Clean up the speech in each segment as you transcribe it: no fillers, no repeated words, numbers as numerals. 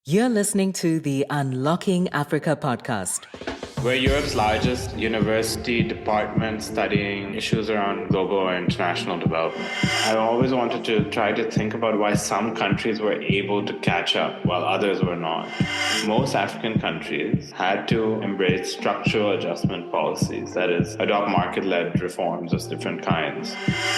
You're listening to the Unlocking Africa podcast. We're Europe's largest university department studying issues around global or international development. I always wanted to try to think about why some countries were able to catch up while others were not. Most African countries had to embrace structural adjustment policies, that is, adopt market-led reforms of different kinds.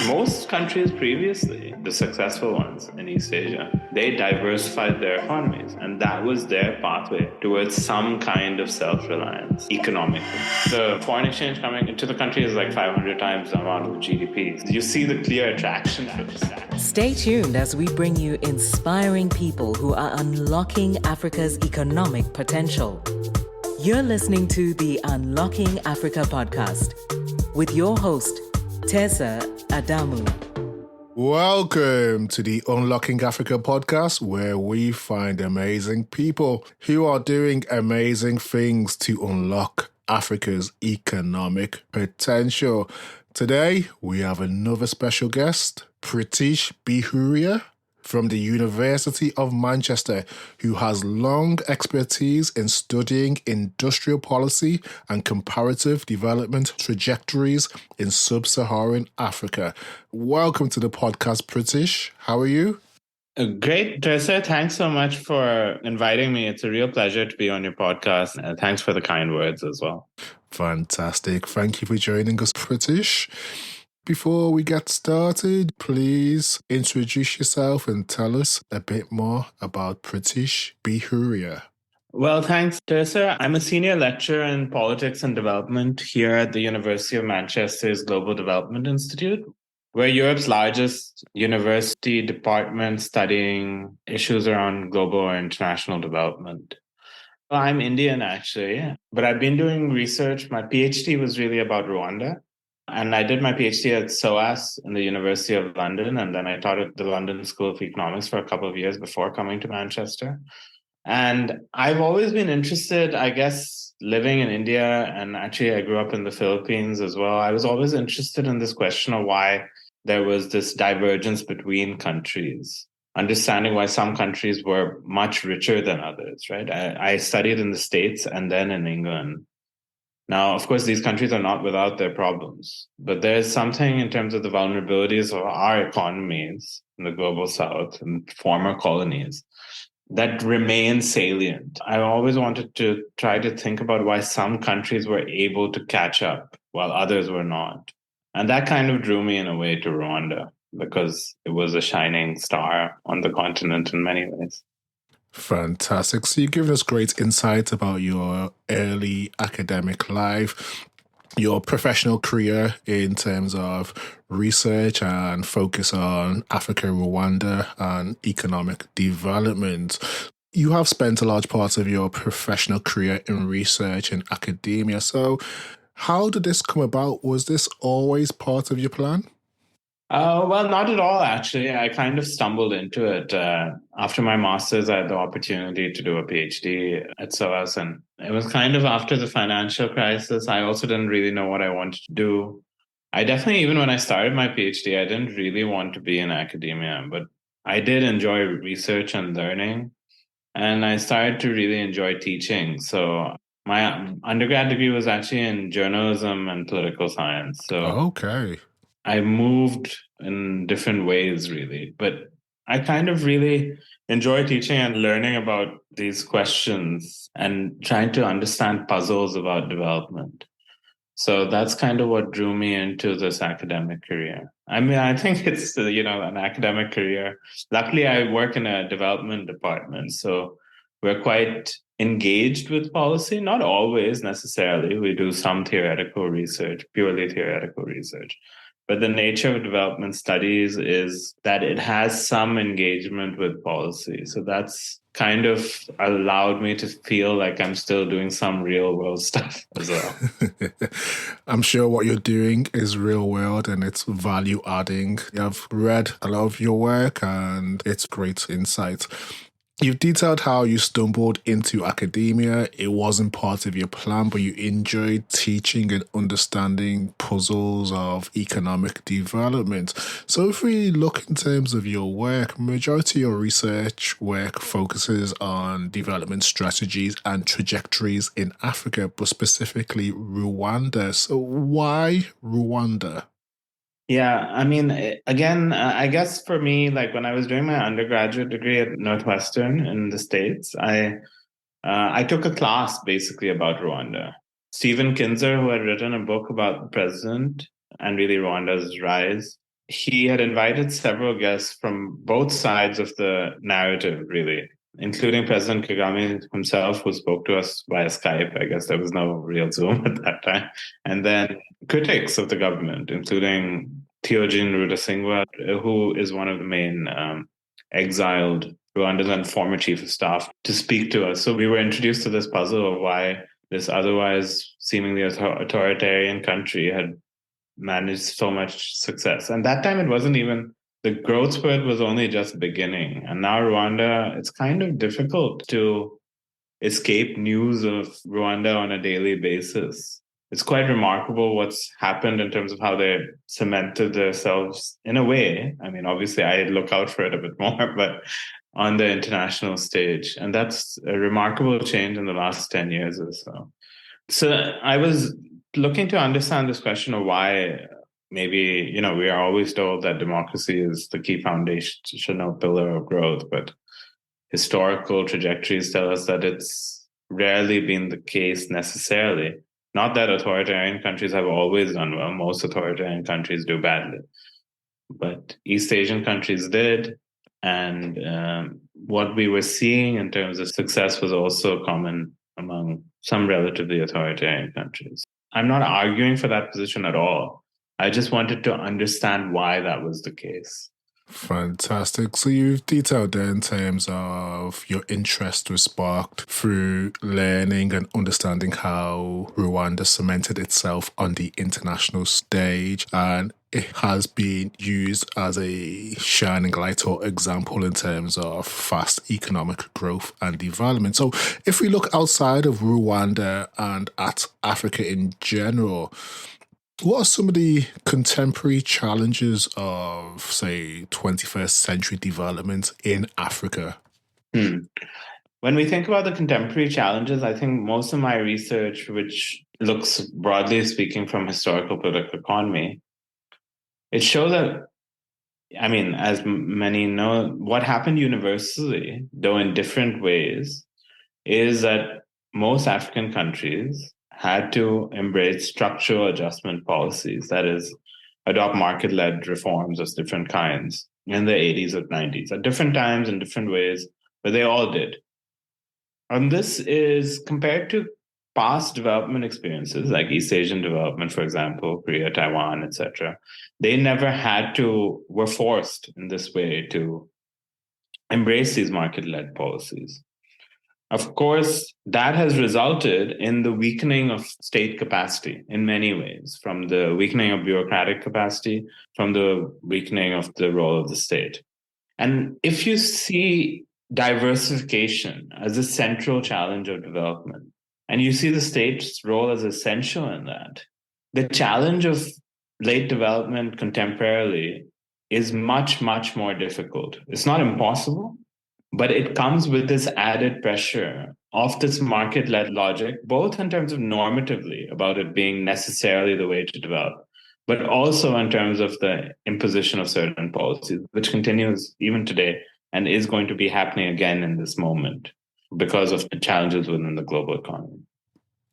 Most countries previously, the successful ones in East Asia, they diversified their economies, and that was their pathway towards some kind of self-reliance economically. The foreign exchange coming into the country is like 500 times the amount of GDP. You see the clear attraction to this. Stay tuned as we bring you inspiring people who are unlocking Africa's economic potential. You're listening to the Unlocking Africa podcast with your host, Tessa Adamu. Welcome to the Unlocking Africa podcast, where we find amazing people who are doing amazing things to unlock Africa's economic potential. Today, we have another special guest, Pritish Behuria from the University of Manchester, who has long expertise in studying industrial policy and comparative development trajectories in Sub-Saharan Africa. Welcome to the podcast, Pritish. How are you? Great, Tessa. Thanks so much for inviting me. It's a real pleasure to be on your podcast. And thanks for the kind words as well. Fantastic. Thank you for joining us, Pritish. Before we get started, please introduce yourself and tell us a bit more about Pritish Behuria. Well, thanks, Tessa. I'm a senior lecturer in politics and development here at the University of Manchester's Global Development Institute. We're Europe's largest university department studying issues around global or international development. Well, I'm Indian, actually, but I've been doing research. My PhD was really about Rwanda. And I did my PhD at SOAS in the University of London, and then I taught at the London School of Economics for a couple of years before coming to Manchester. And I've always been interested, I guess, living in India, and actually I grew up in the Philippines as well. I was always interested in this question of why there was this divergence between countries, understanding why some countries were much richer than others, right? I studied in the States and then in England. Now, of course, these countries are not without their problems, but there's something in terms of the vulnerabilities of our economies in the global south and former colonies that remain salient. I always wanted to try to think about why some countries were able to catch up while others were not. And that kind of drew me in a way to Rwanda because it was a shining star on the continent in many ways. Fantastic. So you've given us great insight about your early academic life, your professional career in terms of research and focus on Africa, Rwanda, and economic development. You have spent a large part of your professional career in research and academia. So how did this come about? Was this always part of your plan? Well, not at all, actually. I kind of stumbled into it. After my master's, I had the opportunity to do a PhD at SOAS, and it was kind of after the financial crisis. I also didn't really know what I wanted to do. I definitely, even when I started my PhD, I didn't really want to be in academia, but I did enjoy research and learning, and I started to really enjoy teaching. So my undergrad degree was actually in journalism and political science. So okay. I moved in different ways, really, but I kind of really enjoy teaching and learning about these questions and trying to understand puzzles about development. So that's kind of what drew me into this academic career. I mean, I think it's, an academic career. Luckily, I work in a development department, so we're quite engaged with policy, not always necessarily. We do some theoretical research, purely theoretical research. But the nature of development studies is that it has some engagement with policy. So that's kind of allowed me to feel like I'm still doing some real world stuff as well. I'm sure what you're doing is real world and it's value adding. I've read a lot of your work and it's great insight. You've detailed how you stumbled into academia. It wasn't part of your plan, but you enjoyed teaching and understanding puzzles of economic development. So if we look in terms of your work, majority of your research work focuses on development strategies and trajectories in Africa, but specifically Rwanda. So why Rwanda? Yeah, I mean, again, I guess for me, like when I was doing my undergraduate degree at Northwestern in the States, I took a class basically about Rwanda. Stephen Kinzer, who had written a book about the president and really Rwanda's rise, he had invited several guests from both sides of the narrative, really, including President Kagame himself, who spoke to us via Skype. I guess there was no real Zoom at that time. And then critics of the government, including Theogene Rudasingwa, who is one of the main exiled Rwandan and former chief of staff, to speak to us. So we were introduced to this puzzle of why this otherwise seemingly authoritarian country had managed so much success. And that time it wasn't even, the growth spurt was only just beginning. And now Rwanda, it's kind of difficult to escape news of Rwanda on a daily basis. It's quite remarkable what's happened in terms of how they cemented themselves in a way. I mean, obviously, I look out for it a bit more, but on the international stage. And that's a remarkable change in the last 10 years or so. So I was looking to understand this question of why maybe, we are always told that democracy is the key foundational pillar of growth, but historical trajectories tell us that it's rarely been the case necessarily. Not that authoritarian countries have always done well. Most authoritarian countries do badly. But East Asian countries did. And what we were seeing in terms of success was also common among some relatively authoritarian countries. I'm not arguing for that position at all. I just wanted to understand why that was the case. Fantastic. So you've detailed there in terms of your interest was sparked through learning and understanding how Rwanda cemented itself on the international stage, and it has been used as a shining light or example in terms of fast economic growth and development. So if we look outside of Rwanda and at Africa in general, what are some of the contemporary challenges of, say, 21st century development in Africa? When we think about the contemporary challenges, I think most of my research, which looks broadly speaking from historical political economy, it shows that, I mean, as many know, what happened universally, though in different ways, is that most African countries had to embrace structural adjustment policies, that is, adopt market-led reforms of different kinds in the 80s or 90s, at different times in different ways, but they all did. And this is compared to past development experiences, like East Asian development, for example, Korea, Taiwan, etc. They never were forced in this way to embrace these market-led policies. Of course, that has resulted in the weakening of state capacity in many ways, from the weakening of bureaucratic capacity, from the weakening of the role of the state. And if you see diversification as a central challenge of development, and you see the state's role as essential in that, the challenge of late development contemporarily is much, much more difficult. It's not impossible, but it comes with this added pressure of this market-led logic, both in terms of normatively about it being necessarily the way to develop, but also in terms of the imposition of certain policies, which continues even today and is going to be happening again in this moment because of the challenges within the global economy.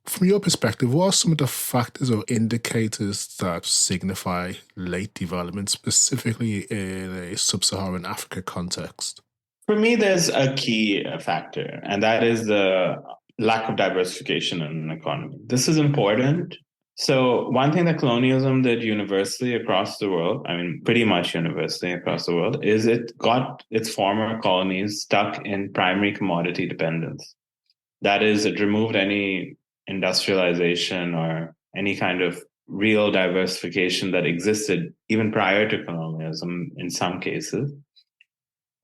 From your perspective, what are some of the factors or indicators that signify late development, specifically in a Sub-Saharan Africa context? For me, there's a key factor, and that is the lack of diversification in an economy. This is important. So one thing that colonialism did universally across the world, I mean, pretty much universally across the world, is it got its former colonies stuck in primary commodity dependence. That is, it removed any industrialization or any kind of real diversification that existed even prior to colonialism in some cases.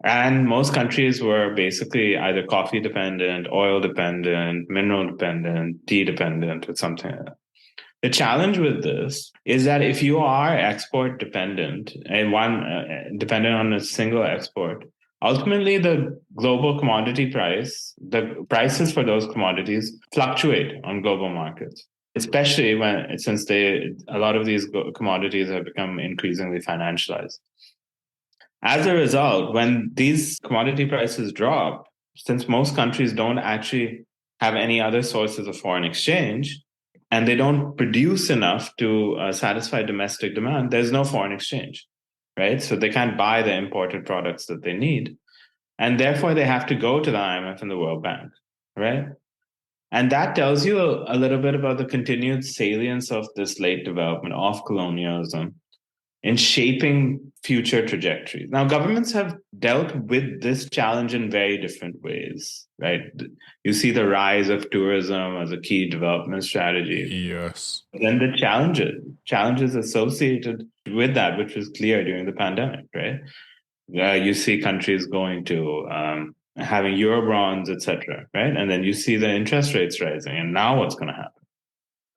And most countries were basically either coffee dependent, oil dependent, mineral dependent, tea dependent, or something like that. The challenge with this is that if you are export dependent and dependent on a single export, ultimately the global commodity price, the prices for those commodities fluctuate on global markets, especially since a lot of these commodities have become increasingly financialized. As a result, when these commodity prices drop, since most countries don't actually have any other sources of foreign exchange, and they don't produce enough to satisfy domestic demand, there's no foreign exchange, right? So they can't buy the imported products that they need. And therefore, they have to go to the IMF and the World Bank, right? And that tells you a little bit about the continued salience of this late development of colonialism in shaping future trajectories. Now, governments have dealt with this challenge in very different ways, right? You see the rise of tourism as a key development strategy. Yes. Then the challenges associated with that, which was clear during the pandemic, right? You see countries going to having Eurobonds, etc., right? And then you see the interest rates rising. And now what's going to happen?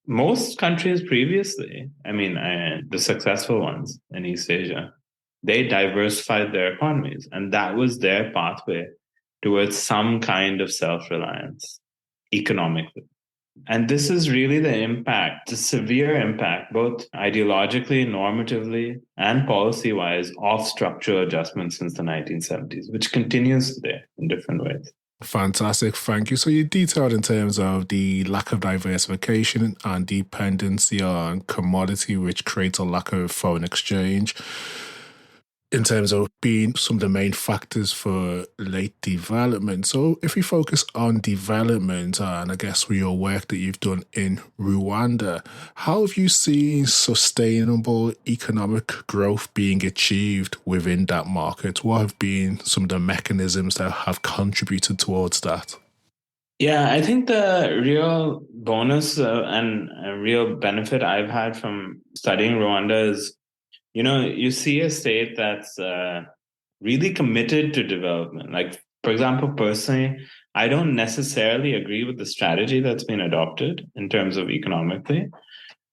Most countries previously, the successful ones in East Asia, they diversified their economies, and that was their pathway towards some kind of self-reliance economically. And this is really the severe impact, both ideologically, normatively, and policy-wise, of structural adjustments since the 1970s, which continues today in different ways. Fantastic, thank you. So you detailed in terms of the lack of diversification and dependency on commodity, which creates a lack of foreign exchange, in terms of being some of the main factors for late development. So if we focus on development, and I guess with your work that you've done in Rwanda, how have you seen sustainable economic growth being achieved within that market? What have been some of the mechanisms that have contributed towards that? Yeah, I think the real bonus and a real benefit I've had from studying Rwanda is, you see a state that's really committed to development. Like, for example, personally, I don't necessarily agree with the strategy that's been adopted in terms of economically,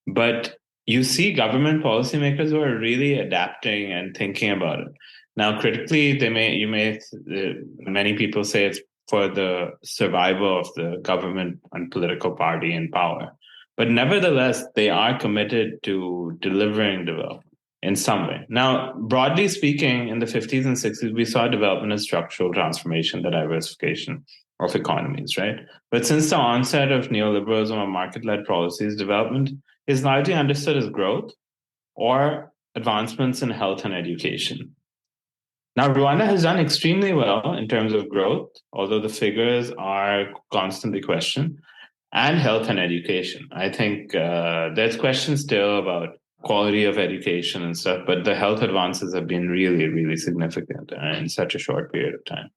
but you see government policymakers who are really adapting and thinking about it. Now, critically, many people say it's for the survival of the government and political party in power. But nevertheless, they are committed to delivering development in some way. Now, broadly speaking, in the 50s and 60s, we saw development as structural transformation, the diversification of economies, right? But since the onset of neoliberalism or market-led policies, development is largely understood as growth or advancements in health and education. Now, Rwanda has done extremely well in terms of growth, although the figures are constantly questioned, and health and education. I think there's questions still about quality of education and stuff, but the health advances have been really, really significant in such a short period of time.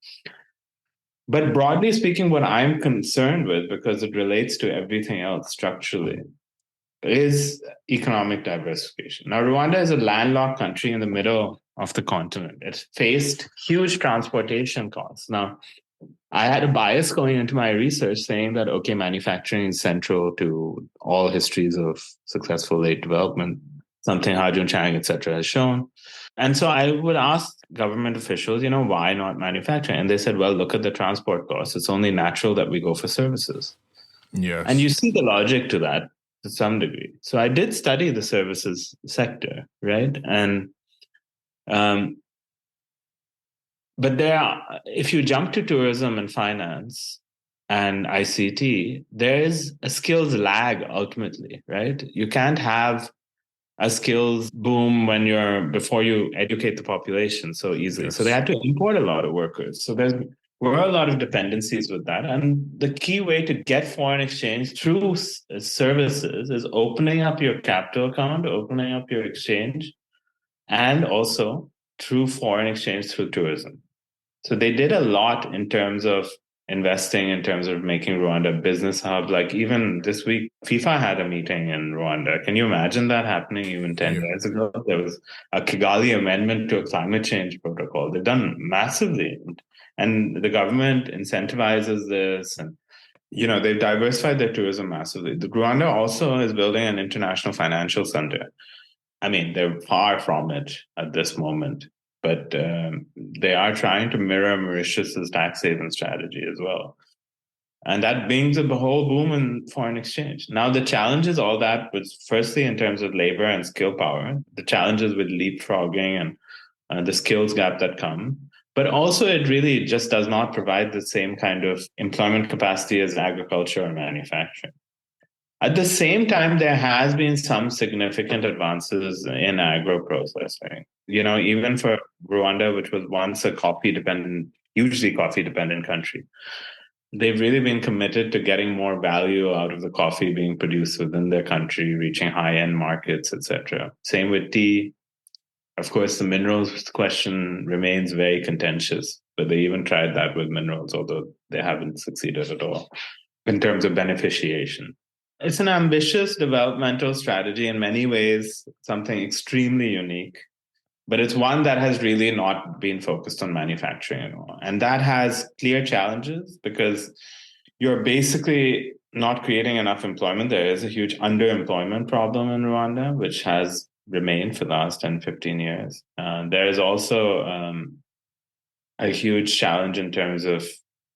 But broadly speaking, what I'm concerned with, because it relates to everything else structurally, is economic diversification. Now, Rwanda is a landlocked country in the middle of the continent. It faced huge transportation costs. Now, I had a bias going into my research saying that, okay, manufacturing is central to all histories of successful late development, something Hajun Chang, et cetera, has shown. And so I would ask government officials, why not manufacturing? And they said, well, look at the transport costs. It's only natural that we go for services. Yes. And you see the logic to that to some degree. So I did study the services sector, right? And but if you jump to tourism and finance and ICT, there is a skills lag ultimately, right? You can't have a skills boom before you educate the population so easily. Yes. So they had to import a lot of workers. So there were a lot of dependencies with that. And the key way to get foreign exchange through services is opening up your capital account, opening up your exchange, and also through foreign exchange through tourism. So they did a lot in terms of investing in terms of making Rwanda a business hub. Like even this week, FIFA had a meeting in Rwanda. Can you imagine that happening even 10 years ago? There was a Kigali amendment to a climate change protocol. They've done massively. And the government incentivizes this. And, they've diversified their tourism massively. The Rwanda also is building an international financial center. I mean, they're far from it at this moment, but they are trying to mirror Mauritius's tax haven strategy as well. And that brings a whole boom in foreign exchange. Now, the challenges, all that was firstly in terms of labor and skill power, the challenges with leapfrogging and the skills gap that come. But also, it really just does not provide the same kind of employment capacity as agriculture or manufacturing. At the same time, there has been some significant advances in agro-processing. Even for Rwanda, which was once a hugely coffee-dependent country, they've really been committed to getting more value out of the coffee being produced within their country, reaching high-end markets, etc. Same with tea. Of course, the minerals question remains very contentious, but they even tried that with minerals, although they haven't succeeded at all in terms of beneficiation. It's an ambitious developmental strategy in many ways, something extremely unique, but it's one that has really not been focused on manufacturing anymore. And that has clear challenges because you're basically not creating enough employment. There is a huge underemployment problem in Rwanda, which has remained for the last 10, 15 years. There is also a huge challenge in terms of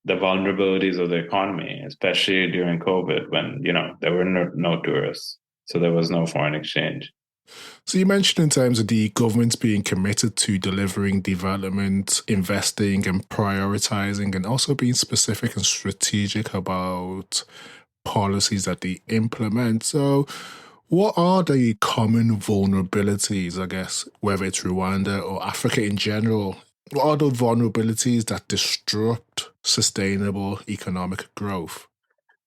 the vulnerabilities of the economy, especially during COVID when, there were no tourists. So there was no foreign exchange. So you mentioned in terms of the government being committed to delivering development, investing and prioritizing, and also being specific and strategic about policies that they implement. So what are the common vulnerabilities, I guess, whether it's Rwanda or Africa in general? What are the vulnerabilities that disrupt sustainable economic growth?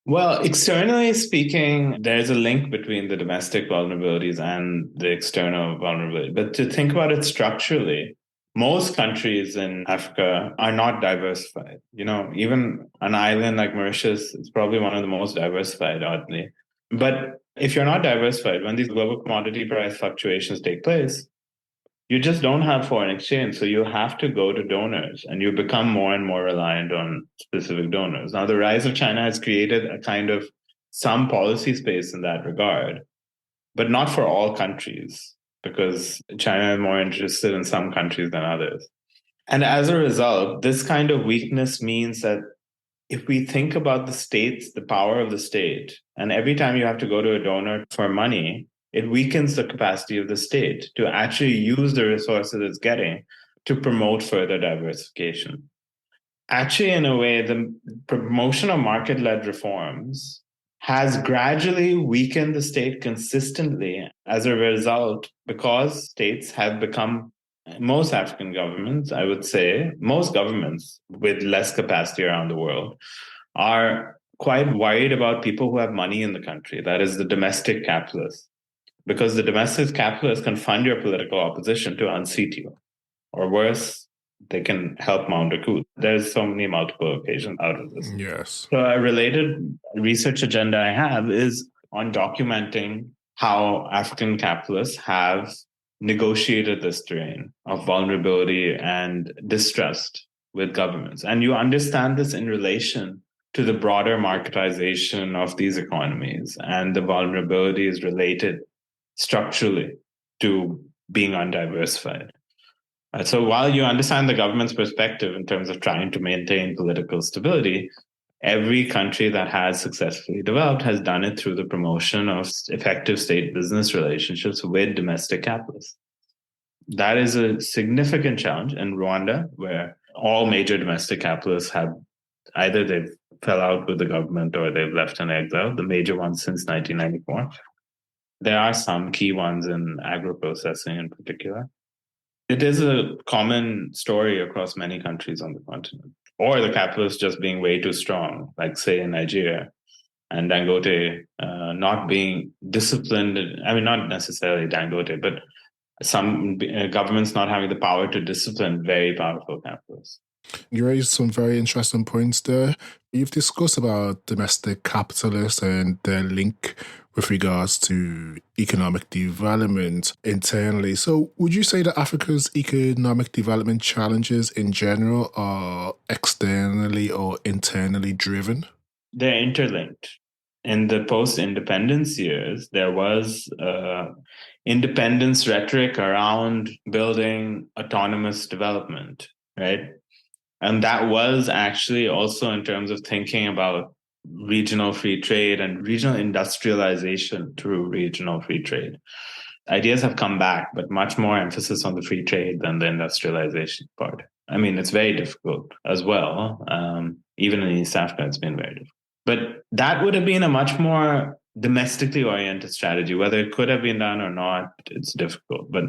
Well, externally speaking, there's a link between the domestic vulnerabilities and the external vulnerability. But to think about it structurally, most countries in Africa are not diversified. Even an island like Mauritius is probably one of the most diversified, oddly. But if you're not diversified, when these global commodity price fluctuations take place, you just don't have foreign exchange. So you have to go to donors and you become more and more reliant on specific donors. Now, the rise of China has created a kind of some policy space in that regard, but not for all countries, because China is more interested in some countries than others. And as a result, this kind of weakness means that if we think about the states, the power of the state, and every time you have to go to a donor for money, it weakens the capacity of the state to actually use the resources it's getting to promote further diversification. Actually, in a way, the promotion of market-led reforms has gradually weakened the state consistently as a result, because states have become, most African governments, I would say, most governments with less capacity around the world are quite worried about people who have money in the country, that is the domestic capitalists. Because the domestic capitalists can fund your political opposition to unseat you. Or worse, they can help mount a coup. There's so many multiple occasions out of this. Yes. So a related research agenda I have is on documenting how African capitalists have negotiated this terrain of vulnerability and distrust with governments. And you understand this in relation to the broader marketization of these economies and the vulnerabilities related structurally to being undiversified. So while you understand the government's perspective in terms of trying to maintain political stability, every country that has successfully developed has done it through the promotion of effective state-business relationships with domestic capitalists. That is a significant challenge in Rwanda, where all major domestic capitalists have either they've fell out with the government or they've left in exile, the major ones since 1994. There are some key ones in agro-processing in particular. It is a common story across many countries on the continent. Or the capitalists just being way too strong, like say in Nigeria, and Dangote not being disciplined. I mean, not necessarily Dangote, but some governments not having the power to discipline very powerful capitalists. You raised some very interesting points there. You've discussed about domestic capitalists and their link with regards to economic development internally. So, would you say that Africa's economic development challenges in general are externally or internally driven? They're interlinked. In the post-independence years, there was independence rhetoric around building autonomous development, right? And that was actually also in terms of thinking about regional free trade and regional industrialization through regional free trade. Ideas have come back, but much more emphasis on the free trade than the industrialization part. I mean, it's very difficult as well. Even in East Africa, it's been very difficult. But that would have been a much more domestically oriented strategy. Whether it could have been done or not, it's difficult. But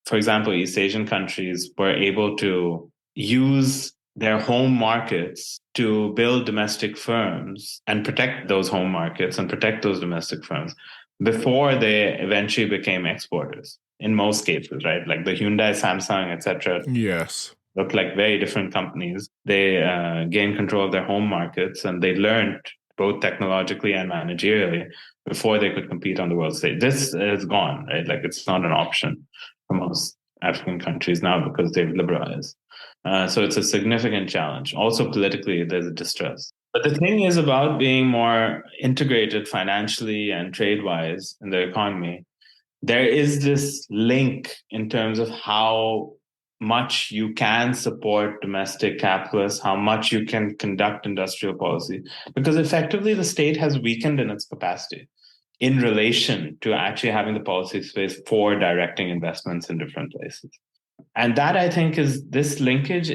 for example, East Asian countries were able to use their home markets to build domestic firms and protect those home markets and protect those domestic firms before they eventually became exporters in most cases, right? Like the Hyundai, Samsung, etc. Yes. Look like very different companies. They gained control of their home markets and they learned both technologically and managerially before they could compete on the world stage. This is gone, right? Like it's not an option for most African countries now because they've liberalized. So it's a significant challenge. Also politically, there's a distress. But the thing is about being more integrated financially and trade-wise in the economy. There is this link in terms of how much you can support domestic capitalists, how much you can conduct industrial policy, because effectively the state has weakened in its capacity in relation to actually having the policy space for directing investments in different places. And that, I think, is this linkage.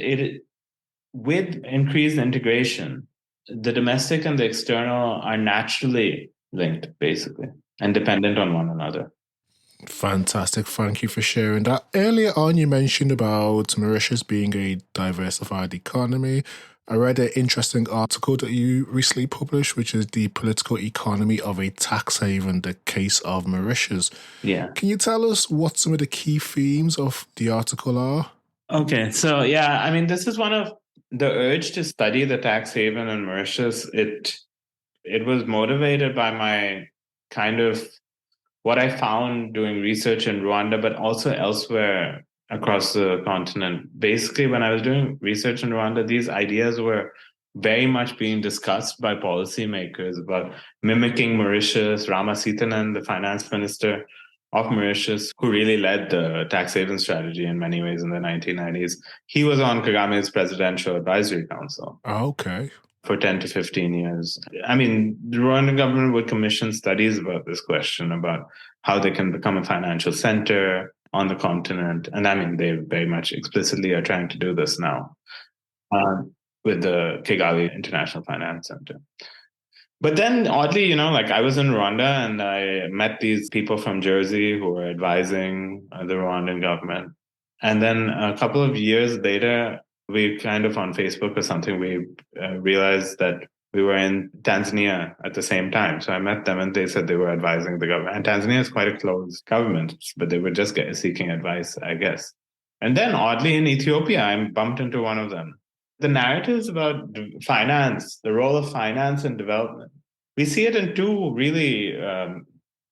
With increased integration, the domestic and the external are naturally linked, basically, and dependent on one another. Fantastic. Thank you for sharing that. Earlier on, you mentioned about Mauritius being a diversified economy. I read an interesting article that you recently published, which is The Political Economy of a Tax Haven, the Case of Mauritius. Yeah. Can you tell us what some of the key themes of the article are? Okay. So, yeah, I mean, this is one of the urge to study the tax haven in Mauritius. It was motivated by my kind of what I found doing research in Rwanda, but also elsewhere across the continent. Basically, when I was doing research in Rwanda, these ideas were very much being discussed by policymakers about mimicking Mauritius. Ramasitanen, the finance minister of Mauritius, who really led the tax haven strategy in many ways in the 1990s, he was on Kagame's presidential advisory council. Okay. For 10 to 15 years. I mean, the Rwandan government would commission studies about this question, about how they can become a financial center on the continent. And I mean, they very much explicitly are trying to do this now with the Kigali International Finance Center. But then oddly, like I was in Rwanda and I met these people from Jersey who were advising the Rwandan government. And then a couple of years later, we kind of on Facebook or something, we realized that we were in Tanzania at the same time. So I met them and they said they were advising the government. And Tanzania is quite a closed government, but they were just seeking advice, I guess. And then oddly in Ethiopia, I bumped into one of them. The narratives about finance, the role of finance in development, we see it in two really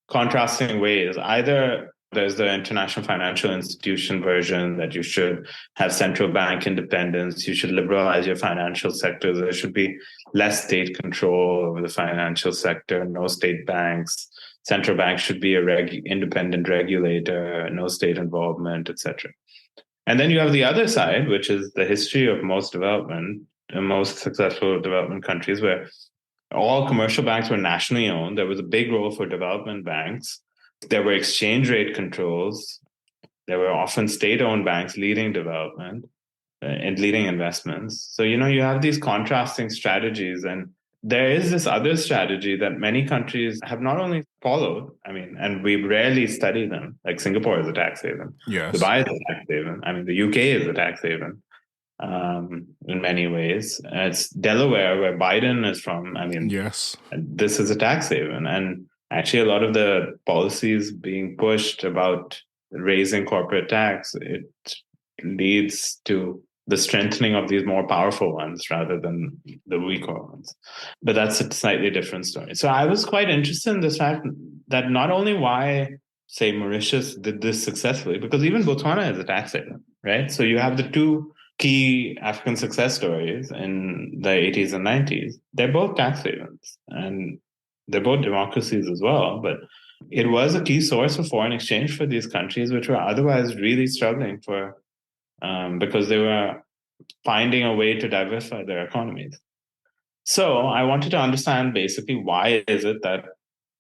contrasting ways. Either there's the international financial institution version that you should have central bank independence, you should liberalize your financial sector, there should be less state control over the financial sector, no state banks, central banks should be independent regulator, no state involvement, etc. And then you have the other side, which is the history of most development, most successful development countries, where all commercial banks were nationally owned. There was a big role for development banks. There were exchange rate controls. There were often state-owned banks leading development and leading investments. So, you have these contrasting strategies. And there is this other strategy that many countries have not only followed, and we rarely study them, like Singapore is a tax haven. Yes. Dubai is a tax haven. The UK is a tax haven in many ways. It's Delaware, where Biden is from. Yes. This is a tax haven. And actually, a lot of the policies being pushed about raising corporate tax, it leads to the strengthening of these more powerful ones rather than the weaker ones. But that's a slightly different story. So I was quite interested in the fact that not only why, say, Mauritius did this successfully, because even Botswana is a tax haven, right? So you have the two key African success stories in the 80s and 90s. They're both tax havens and they're both democracies as well. But it was a key source of foreign exchange for these countries, which were otherwise really struggling for because they were finding a way to diversify their economies. So I wanted to understand basically why is it that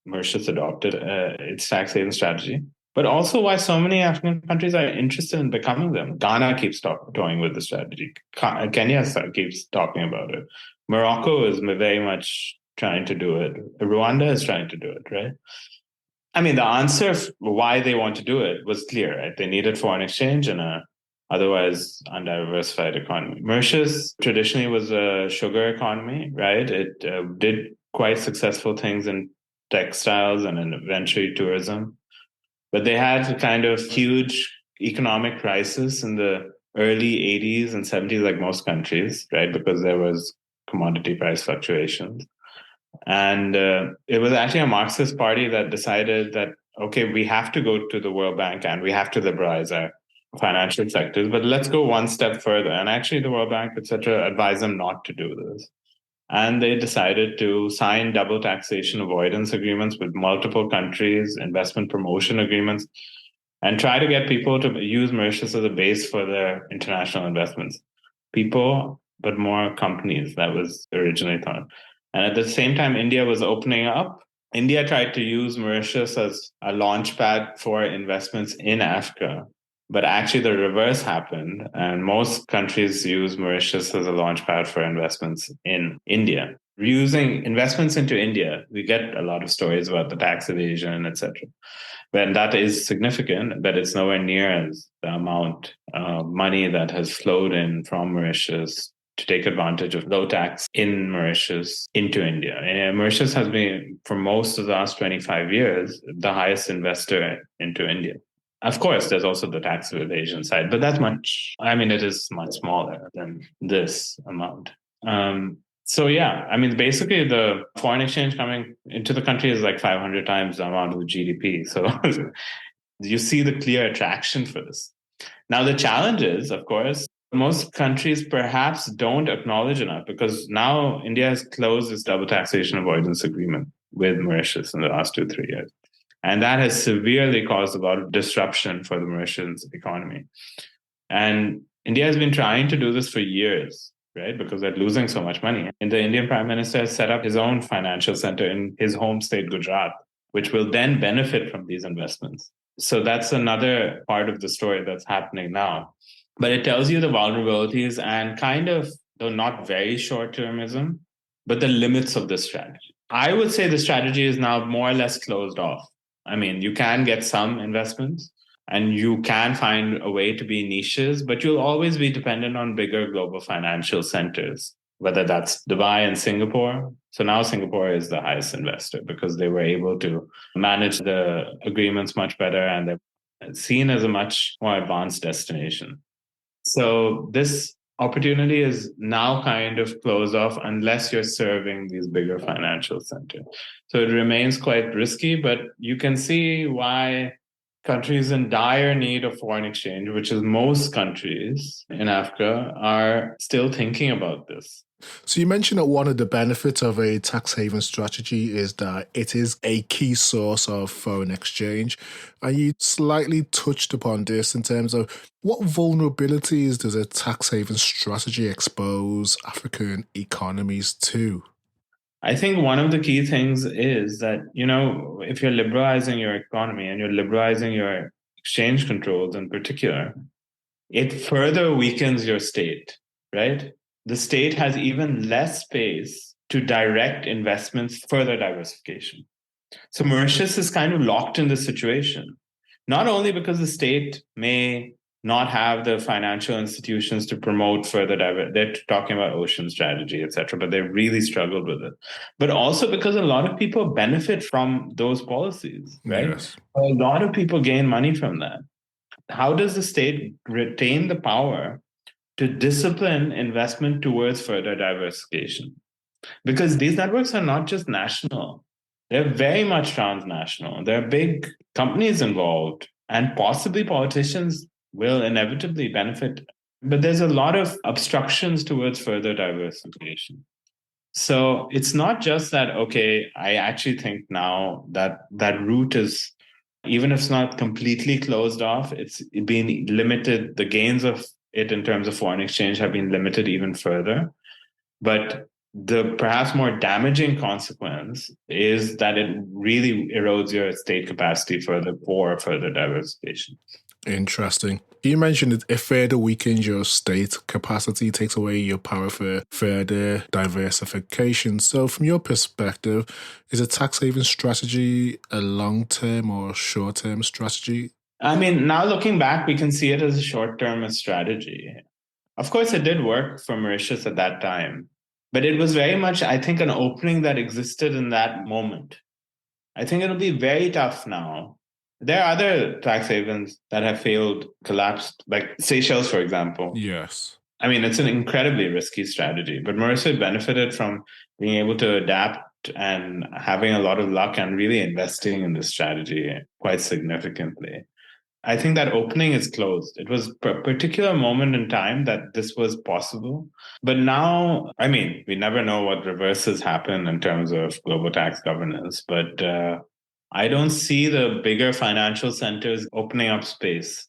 Mauritius adopted its tax haven strategy, but also why so many African countries are interested in becoming them. Ghana keeps toying with the strategy. Kenya keeps talking about it. Morocco is very much trying to do it. Rwanda is trying to do it, right? I mean, the answer why they want to do it was clear, right? They needed foreign exchange and a otherwise undiversified economy. Mauritius traditionally was a sugar economy, right? It did quite successful things in textiles and in eventually tourism. But they had a kind of huge economic crisis in the early 80s and 70s, like most countries, right? Because there was commodity price fluctuations. And it was actually a Marxist party that decided that, okay, we have to go to the World Bank and we have to liberalize our financial sectors, but let's go one step further. And actually the World Bank, etc., advised them not to do this. And they decided to sign double taxation avoidance agreements with multiple countries, investment promotion agreements, and try to get people to use Mauritius as a base for their international investments. People, but more companies, that was originally thought. And at the same time, India was opening up. India tried to use Mauritius as a launch pad for investments in Africa. But actually the reverse happened, and most countries use Mauritius as a launchpad for investments in India. Using investments into India, we get a lot of stories about the tax evasion, etc. And that is significant, but it's nowhere near as the amount of money that has flowed in from Mauritius to take advantage of low tax in Mauritius into India. And Mauritius has been, for most of the last 25 years, the highest investor into India. Of course, there's also the tax evasion side, but that's it is much smaller than this amount. So yeah, I mean, basically the foreign exchange coming into the country is like 500 times the amount of the GDP. So you see the clear attraction for this. Now, the challenge is, of course, most countries perhaps don't acknowledge enough because now India has closed its double taxation avoidance agreement with Mauritius in the last 2-3 years. And that has severely caused a lot of disruption for the Mauritius economy. And India has been trying to do this for years, right? Because they're losing so much money. And the Indian Prime Minister has set up his own financial center in his home state, Gujarat, which will then benefit from these investments. So that's another part of the story that's happening now. But it tells you the vulnerabilities and kind of, though not very short-termism, but the limits of this strategy. I would say the strategy is now more or less closed off. I mean, you can get some investments and you can find a way to be niches, but you'll always be dependent on bigger global financial centers, whether that's Dubai and Singapore. So now Singapore is the highest investor because they were able to manage the agreements much better and they're seen as a much more advanced destination. So this opportunity is now kind of closed off unless you're serving these bigger financial centers. So it remains quite risky, but you can see why countries in dire need of foreign exchange, which is most countries in Africa, are still thinking about this. So you mentioned that one of the benefits of a tax haven strategy is that it is a key source of foreign exchange. And you slightly touched upon this in terms of what vulnerabilities does a tax haven strategy expose African economies to? I think one of the key things is that, if you're liberalizing your economy and you're liberalizing your exchange controls in particular, it further weakens your state, right? The state has even less space to direct investments, further diversification. So Mauritius is kind of locked in this situation, not only because the state may not have the financial institutions to promote further they're talking about ocean strategy, etc., but they really struggled with it. But also because a lot of people benefit from those policies, right? Yes. A lot of people gain money from that. How does the state retain the power to discipline investment towards further diversification. Because these networks are not just national, they're very much transnational. There are big companies involved, and possibly politicians will inevitably benefit. But there's a lot of obstructions towards further diversification. So it's not just that, okay, I actually think now that that route is, even if it's not completely closed off, it's been limited. The gains of it in terms of foreign exchange have been limited even further. But the perhaps more damaging consequence is that it really erodes your state capacity further for further diversification. Interesting. You mentioned it, it further weakens your state capacity, takes away your power for further diversification. So, from your perspective, is a tax haven strategy a long-term or short-term strategy? I mean, now looking back, we can see it as a short-term strategy. Of course, it did work for Mauritius at that time, but it was very much, I think, an opening that existed in that moment. I think it'll be very tough now. There are other tax havens that have failed, collapsed, like Seychelles, for example. Yes. I mean, it's an incredibly risky strategy, but Mauritius benefited from being able to adapt and having a lot of luck and really investing in this strategy quite significantly. I think that opening is closed. It was a particular moment in time that this was possible. But now, I mean, we never know what reverses happen in terms of global tax governance. But I don't see the bigger financial centers opening up space.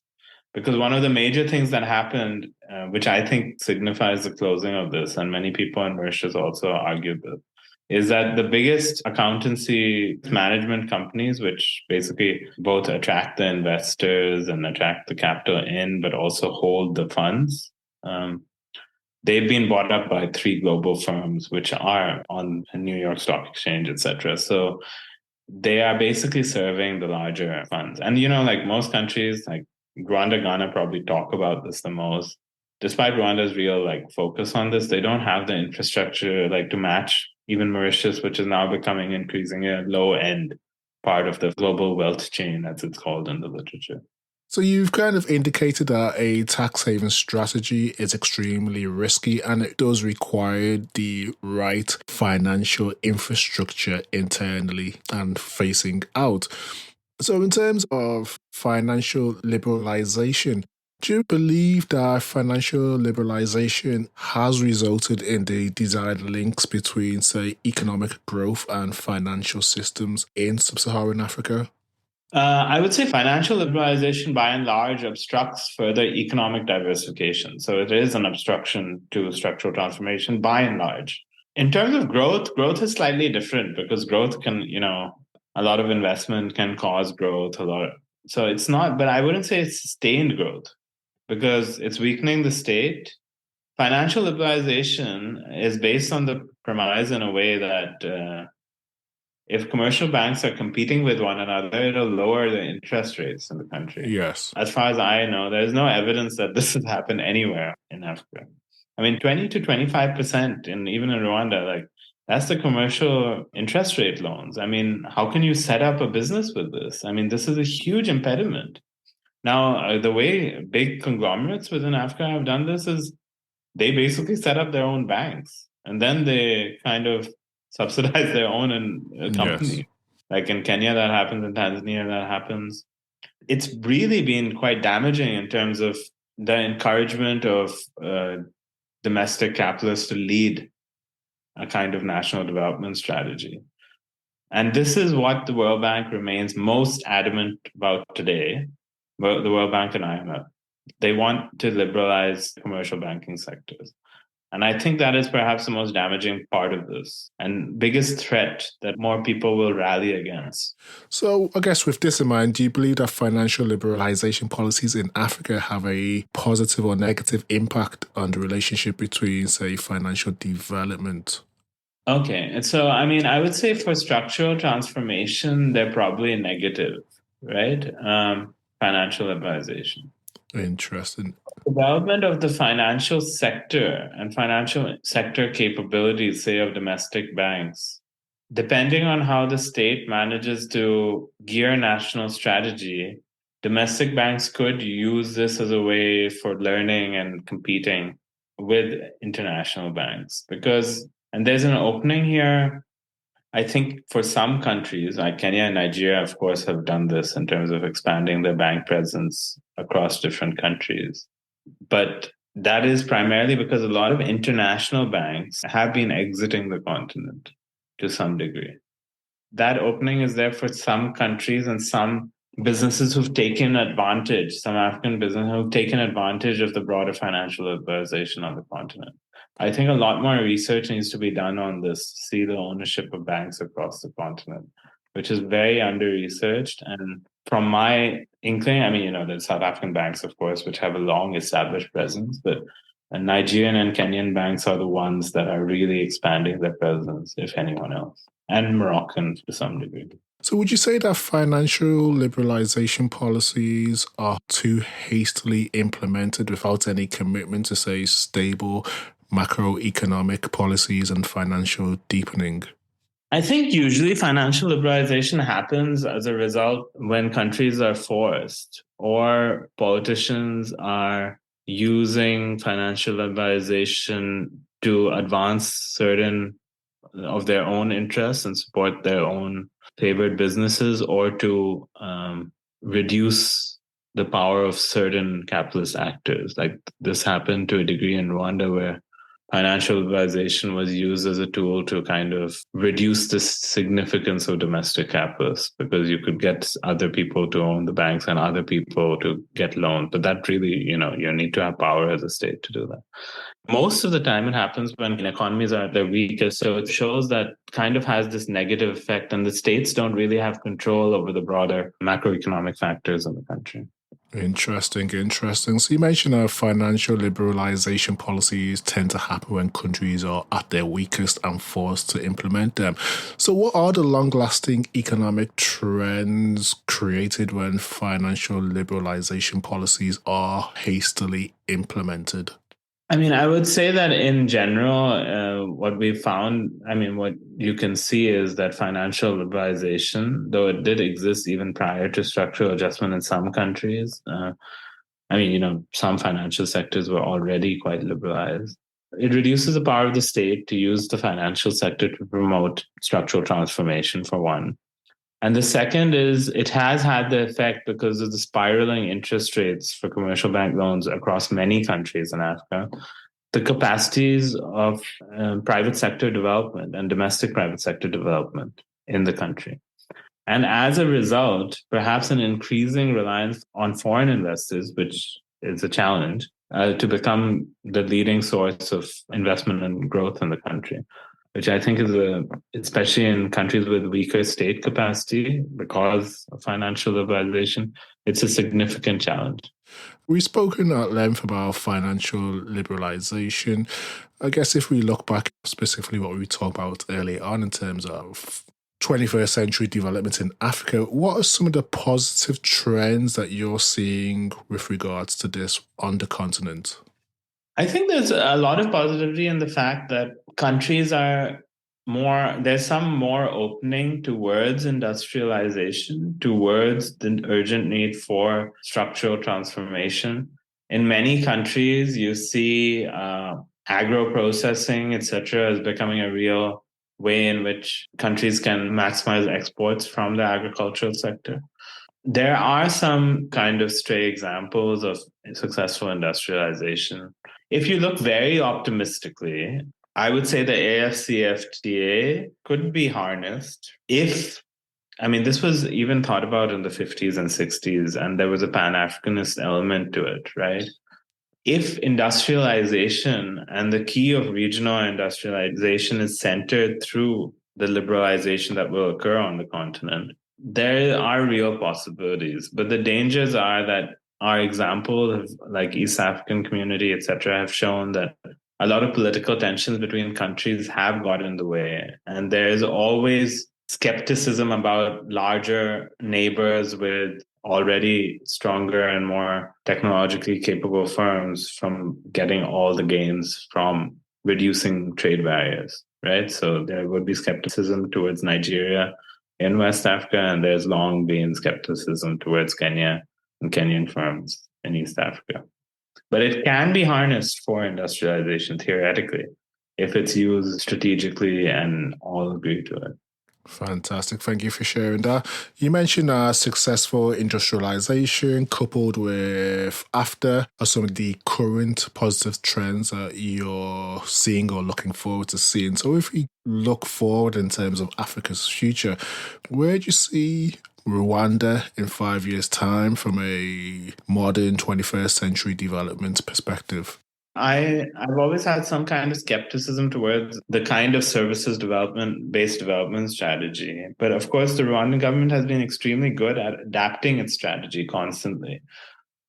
Because one of the major things that happened, which I think signifies the closing of this, and many people in Mauritius also argued this, is that the biggest accountancy management companies, which basically both attract the investors and attract the capital in, but also hold the funds, they've been bought up by 3 global firms, which are on the New York Stock Exchange, etc. So they are basically serving the larger funds. And, you know, like most countries, like Rwanda, Ghana probably talk about this the most. Despite Rwanda's real focus on this, they don't have the infrastructure to match even Mauritius, which is now becoming increasingly a low end part of the global wealth chain, as it's called in the literature. So you've kind of indicated that a tax haven strategy is extremely risky and it does require the right financial infrastructure internally and facing out. So in terms of financial liberalization, do you believe that financial liberalization has resulted in the desired links between, say, economic growth and financial systems in Sub-Saharan Africa? I would say financial liberalization, by and large, obstructs further economic diversification. So it is an obstruction to structural transformation, by and large. In terms of growth, growth is slightly different because growth can, a lot of investment can cause growth. So it's not, but I wouldn't say it's sustained growth because it's weakening the state. Financial liberalization is based on the premise in a way that if commercial banks are competing with one another, it'll lower the interest rates in the country. Yes. As far as I know, there's no evidence that this has happened anywhere in Africa. I mean, 20 to 25%, and even in Rwanda, that's the commercial interest rate loans. I mean, how can you set up a business with this? I mean, this is a huge impediment. Now, the way big conglomerates within Africa have done this is they basically set up their own banks and then they kind of subsidize their own company. Yes. Like in Kenya, that happens. In Tanzania, that happens. It's really been quite damaging in terms of the encouragement of domestic capitalists to lead a kind of national development strategy. And this is what the World Bank remains most adamant about today, the World Bank and IMF. They want to liberalize commercial banking sectors. And I think that is perhaps the most damaging part of this and biggest threat that more people will rally against. So I guess with this in mind, do you believe that financial liberalization policies in Africa have a positive or negative impact on the relationship between, say, financial development? Okay. And so, I mean, I would say for structural transformation, they're probably negative, right? Financial liberalization. Interesting. Development of the financial sector and financial sector capabilities, say, of domestic banks, depending on how the state manages to gear national strategy, domestic banks could use this as a way for learning and competing with international banks and there's an opening here. I think for some countries, like Kenya and Nigeria, of course, have done this in terms of expanding their bank presence across different countries. But that is primarily because a lot of international banks have been exiting the continent to some degree. That opening is there for some countries and some businesses who've taken advantage, some African businesses who've taken advantage of the broader financial liberalization on the continent. I think a lot more research needs to be done on this, see the ownership of banks across the continent, which is very under-researched. And from my inkling, there's South African banks, of course, which have a long established presence, but Nigerian and Kenyan banks are the ones that are really expanding their presence, if anyone else, and Moroccan to some degree. So would you say that financial liberalization policies are too hastily implemented without any commitment to, say, stable macroeconomic policies and financial deepening? I think usually financial liberalization happens as a result when countries are forced or politicians are using financial liberalization to advance certain of their own interests and support their own favored businesses, or to reduce the power of certain capitalist actors. Like this happened to a degree in Rwanda, where financial liberalization was used as a tool to kind of reduce the significance of domestic capitalists, because you could get other people to own the banks and other people to get loans. But that really, you need to have power as a state to do that. Most of the time it happens when economies are at their weakest. So it shows that kind of has this negative effect, and the states don't really have control over the broader macroeconomic factors in the country. Interesting. So you mentioned financial liberalization policies tend to happen when countries are at their weakest and forced to implement them. So what are the long-lasting economic trends created when financial liberalization policies are hastily implemented? I would say that in general, what we found, what you can see is that financial liberalization, though it did exist even prior to structural adjustment in some countries, some financial sectors were already quite liberalized. It reduces the power of the state to use the financial sector to promote structural transformation, for one. And the second is it has had the effect, because of the spiraling interest rates for commercial bank loans across many countries in Africa, the capacities of private sector development and domestic private sector development in the country. And as a result, perhaps an increasing reliance on foreign investors, which is a challenge, to become the leading source of investment and growth in the country, which I think is especially in countries with weaker state capacity because of financial liberalization, it's a significant challenge. We've spoken at length about financial liberalization. I guess if we look back specifically what we talked about earlier on in terms of 21st century development in Africa, what are some of the positive trends that you're seeing with regards to this on the continent? I think there's a lot of positivity in the fact that countries there's some more opening towards industrialization, towards the urgent need for structural transformation. In many countries, you see agro-processing, etc., is becoming a real way in which countries can maximize exports from the agricultural sector. There are some kind of stray examples of successful industrialization. If you look very optimistically, I would say the AFCFTA could be harnessed if, this was even thought about in the 50s and 60s, and there was a Pan-Africanist element to it, right? If industrialization and the key of regional industrialization is centered through the liberalization that will occur on the continent, there are real possibilities. But the dangers are that our example of like East African community, etc., have shown that a lot of political tensions between countries have got in the way. And there is always skepticism about larger neighbors with already stronger and more technologically capable firms from getting all the gains from reducing trade barriers, right? So there would be skepticism towards Nigeria in West Africa, and there's long been skepticism towards Kenya and Kenyan firms in East Africa. But it can be harnessed for industrialization theoretically if it's used strategically and all agree to it. Fantastic. Thank you for sharing that. You mentioned successful industrialization coupled with after are some of the current positive trends that you're seeing or looking forward to seeing. So if we look forward in terms of Africa's future, where do you see Rwanda in 5 years' time from a modern 21st century development perspective? I've always had some kind of skepticism towards the kind of services based development strategy. But of course, the Rwandan government has been extremely good at adapting its strategy constantly.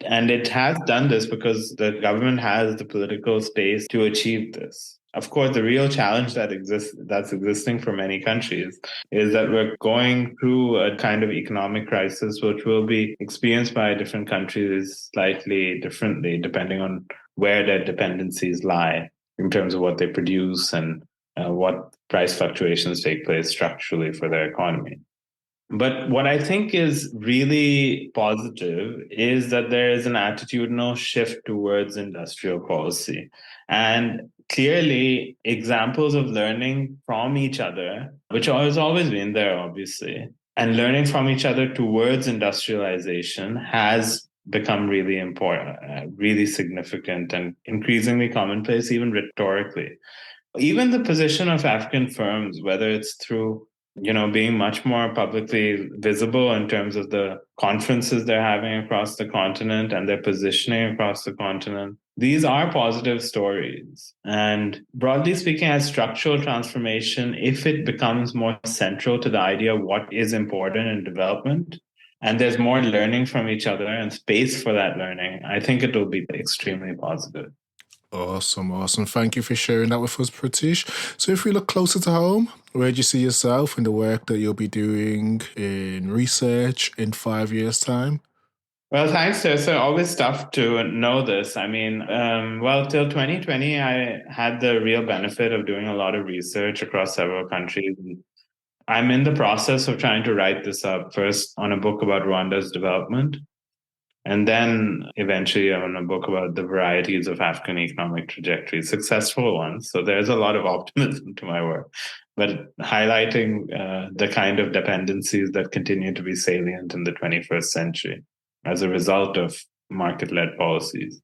And it has done this because the government has the political space to achieve this. Of course, the real challenge that's existing for many countries is that we're going through a kind of economic crisis, which will be experienced by different countries slightly differently, depending on where their dependencies lie in terms of what they produce and what price fluctuations take place structurally for their economy. But what I think is really positive is that there is an attitudinal shift towards industrial policy. And clearly, examples of learning from each other, which has always been there, obviously, and learning from each other towards industrialization has become really important, really significant, and increasingly commonplace, even rhetorically. Even the position of African firms, whether it's through being much more publicly visible in terms of the conferences they're having across the continent and their positioning across the continent. These are positive stories. And broadly speaking, as structural transformation, if it becomes more central to the idea of what is important in development, and there's more learning from each other and space for that learning, I think it will be extremely positive. Awesome. Thank you for sharing that with us, Pritish. So if we look closer to home, where do you see yourself in the work that you'll be doing in research in 5 years' time? Well, thanks, Tessa. Always tough to know this. I mean, till 2020, I had the real benefit of doing a lot of research across several countries. I'm in the process of trying to write this up first on a book about Rwanda's development, and then eventually on a book about the varieties of African economic trajectories, successful ones. So there's a lot of optimism to my work, but highlighting the kind of dependencies that continue to be salient in the 21st century as a result of market-led policies.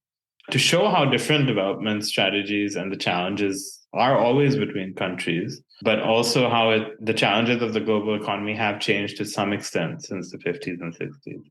To show how different development strategies and the challenges are always between countries, but also how the challenges of the global economy have changed to some extent since the 50s and 60s.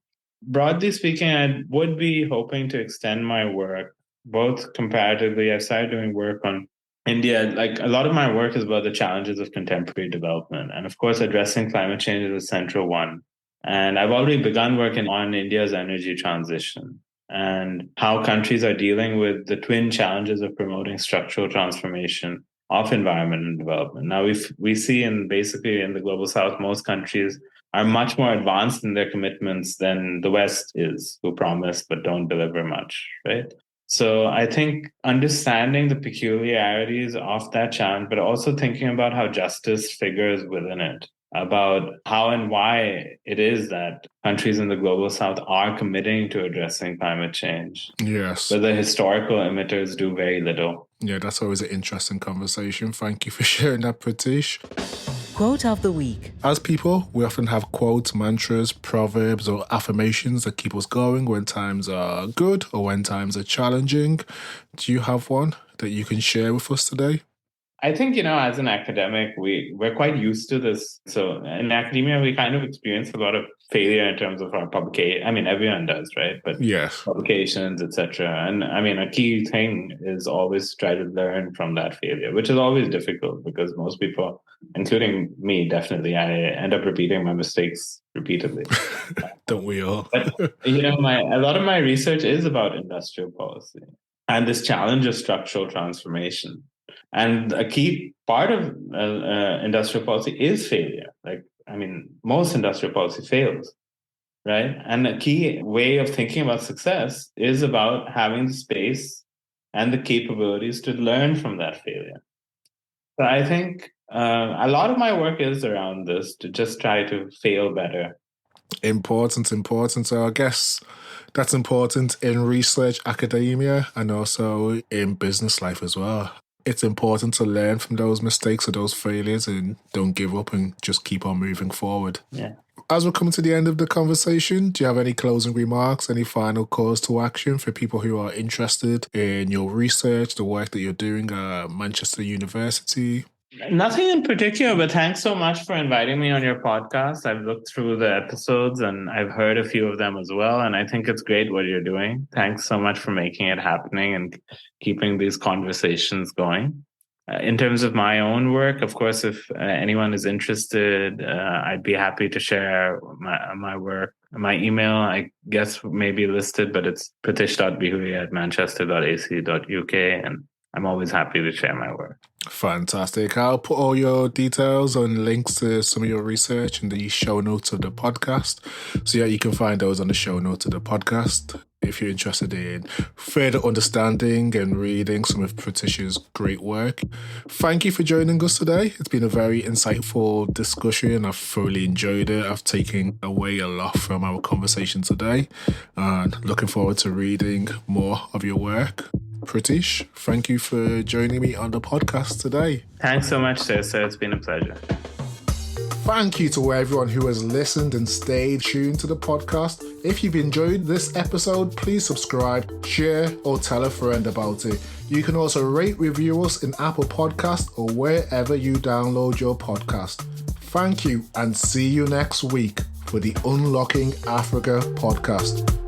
Broadly speaking, I would be hoping to extend my work, both comparatively. I started doing work on India. Like a lot of my work is about the challenges of contemporary development. And of course, addressing climate change is a central one. And I've already begun working on India's energy transition and how countries are dealing with the twin challenges of promoting structural transformation of environment and development. Now, we see in the global south, most countries are much more advanced in their commitments than the West is, who promise but don't deliver much, right? So I think understanding the peculiarities of that challenge, but also thinking about how justice figures within it, about how and why it is that countries in the global south are committing to addressing climate change. Yes. But the historical emitters do very little. Yeah, that's always an interesting conversation. Thank you for sharing that, Pritish. Quote of the week. As people, we often have quotes, mantras, proverbs, or affirmations that keep us going when times are good or when times are challenging. Do you have one that you can share with us today? I think, as an academic, we're quite used to this. So in academia, we kind of experience a lot of failure in terms of our publication. I mean, everyone does, right? But yes, publications, etc. And I mean, a key thing is always try to learn from that failure, which is always difficult because most people, including me, definitely, I end up repeating my mistakes repeatedly. Don't we all? But, a lot of my research is about industrial policy and this challenge of structural transformation. And a key part of industrial policy is failure. Most industrial policy fails, right? And a key way of thinking about success is about having the space and the capabilities to learn from that failure. So I think a lot of my work is around this, to just try to fail better. Important. So I guess That's important in research, academia, and also in business life as well. It's important to learn from those mistakes or those failures and don't give up and just keep on moving forward. Yeah. As we're coming to the end of the conversation, do you have any closing remarks, any final calls to action for people who are interested in your research, the work that you're doing at Manchester University? Nothing in particular, but thanks so much for inviting me on your podcast. I've looked through the episodes and I've heard a few of them as well. And I think it's great what you're doing. Thanks so much for making it happening and keeping these conversations going. In terms of my own work, of course, if anyone is interested, I'd be happy to share my work. My email, I guess, may be listed, but it's pritish.behuria@manchester.ac.uk. And I'm always happy to share my work. Fantastic. I'll put all your details and links to some of your research in the show notes of the podcast. So yeah, you can find those on the show notes of the podcast if you're interested in further understanding and reading some of Pritish's great work. Thank you for joining us today. It's been a very insightful discussion. I've thoroughly enjoyed it. I've taken away a lot from our conversation today and looking forward to reading more of your work. Pritish, thank you for joining me on the podcast today. Thanks so much, Tessa. It's been a pleasure. Thank you to everyone who has listened and stayed tuned to the podcast. If you've enjoyed this episode, please subscribe, share, or tell a friend about it. You can also rate, review us in Apple Podcasts or wherever you download your podcast. Thank you and see you next week for the Unlocking Africa podcast.